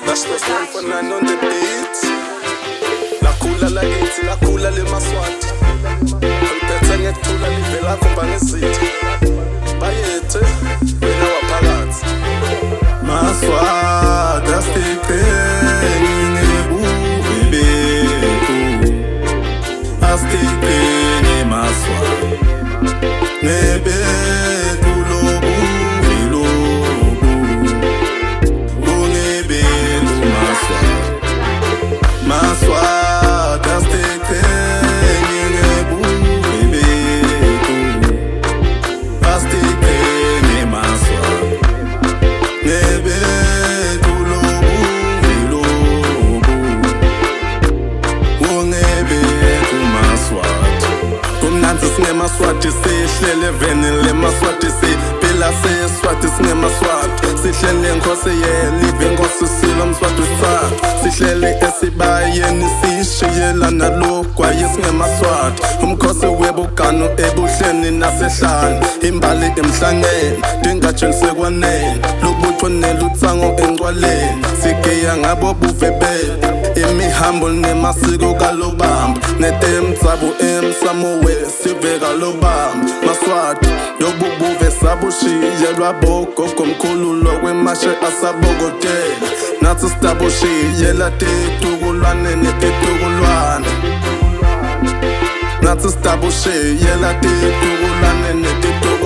That's what's one for nine on the beat. La kula la iti, la kula le maswati. Kuliphethe ngekuthula livela khomba ngesithi. Bayethe, wena waphakathi. Maswati asitiqhengi ngebubi bethu. Asitiqhengi maswati ngebethu lobubi lobu. Bungebethu maswati. Maswati asitiqhengi ngebubi bethu. Asitiqhengi maswati ngebethu lobubi lobu. Bungebethu maswati. Kumnanzi singemaswati sihlele venile maswati siphila seswati singemaswati. Sihlele Nkosi yelive Nkosi silo mswati wesithathu. Sihlele esibayeni sishiyelana logwayi singemaswati. Umkhosi webuganu ebuhleni nasehlane. Imbali emhlangeni dingatsheni sekwanele. Lubutho nelutsango encwaleni. Sigeya ngabo buve bethu. Imihambo nemasiko kalobamba. Netemtsabo emsamowe sive kalobamba. Maswati yobubuve sabushiyelwa bogogo mkhululo kwemashe asabokotela. Nathi sitabushiyela titukulwane netitukulwane. Nathi sitabushiyela titukulwane netitukulwane.